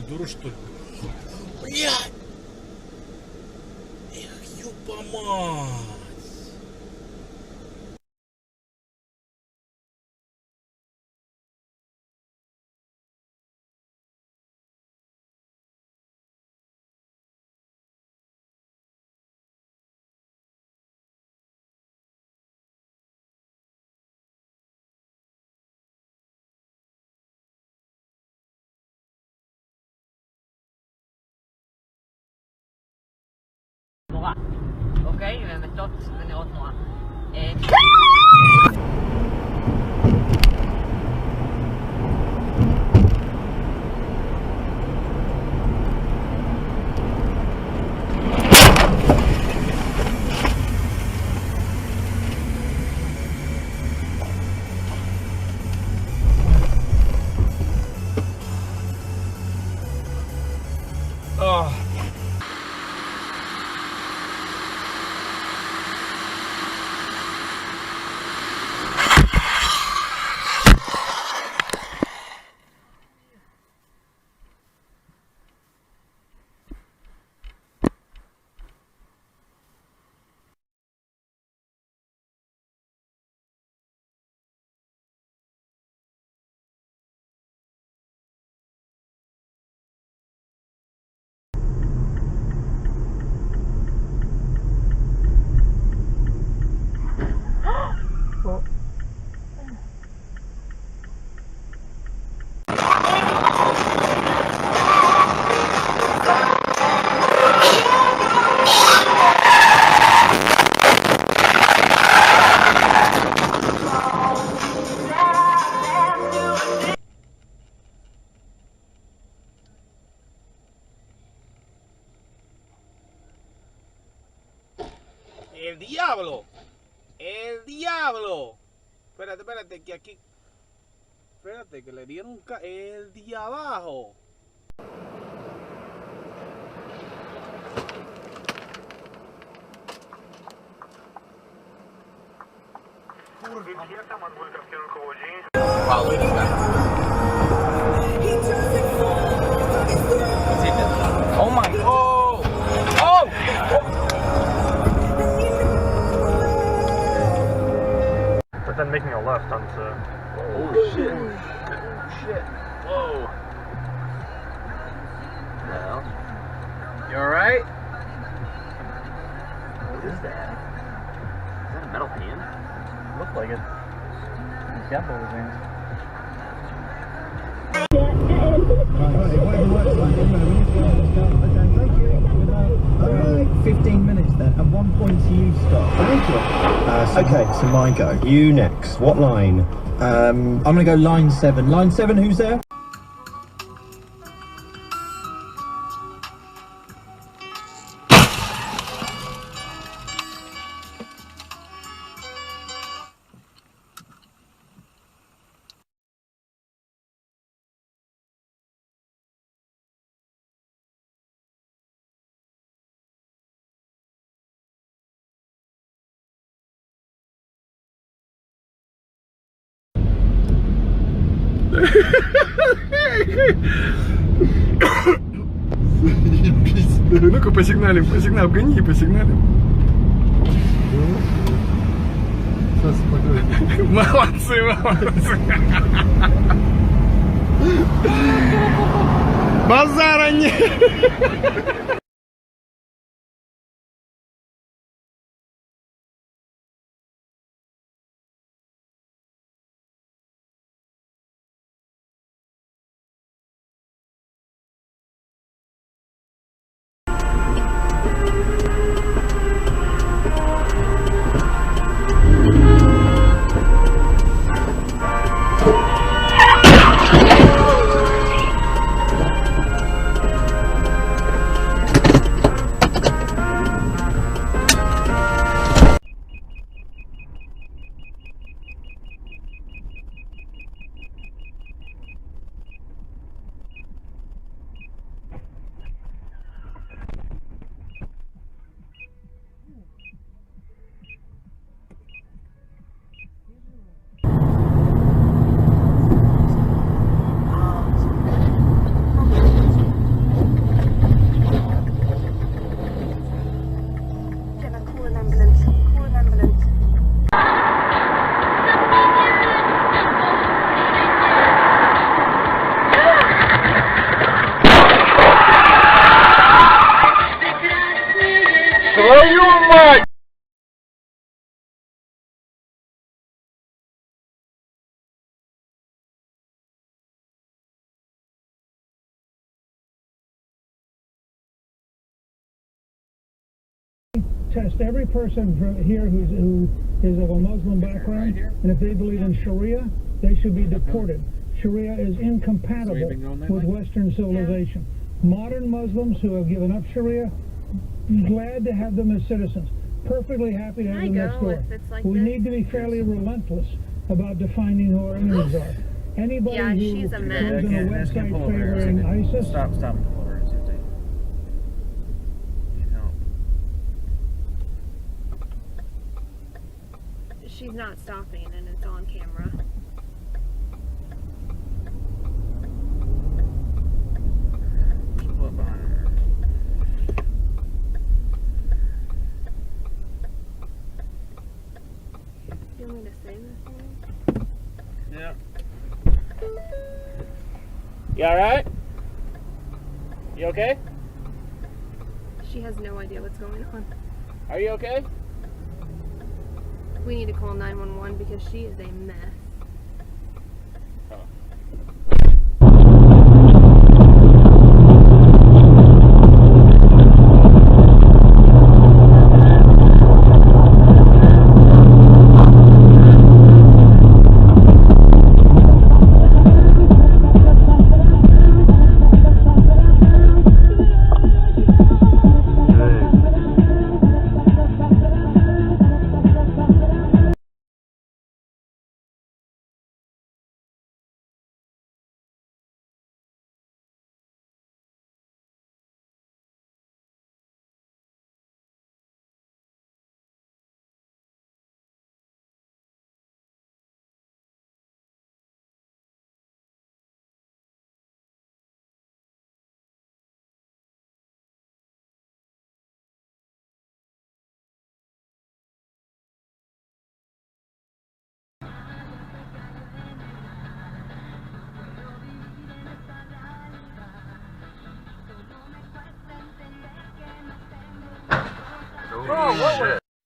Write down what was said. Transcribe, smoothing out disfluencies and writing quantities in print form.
дура, что ли? Блядь! Эх, ёпа мать! נורא, אוקיי? והן מתות ונראות נורא. ¡El diablo! ¡El diablo! Espérate, espérate, que aquí... Espérate, que le dieron un... ¡El de abajo! Wow, look at this guy. Oh my god. Oh! Oh! But then making a left onto... Oh shit! Oh shit! Whoa! No. You alright? What is that? Is that a metal pan? Looks like it. He's got both his hands. 15 minutes then. At one point you stop. Okay, so my go. You next. What line? I'm gonna go line 7. Line 7, who's there? Ну-ка, посигналим, гони, посигналим. Молодцы, молодцы. Базара нет. test every person here who is of a Muslim background, and if they believe in Sharia, they should be deported. Sharia is incompatible with Western civilization. Modern Muslims who have given up Sharia, glad to have them as citizens. Perfectly happy to have them next door. We need to be fairly relentless about defining who our enemies are. Anybody who goes on a website favoring ISIS. Stop and pull over. See if they need help. She's not stopping, and it's on camera. Just pull up behind her. You want me to say this one? Yeah. You alright? You okay? She has no idea what's going on. Are you okay? We need to call 911 because she is a mess. Oh, shit.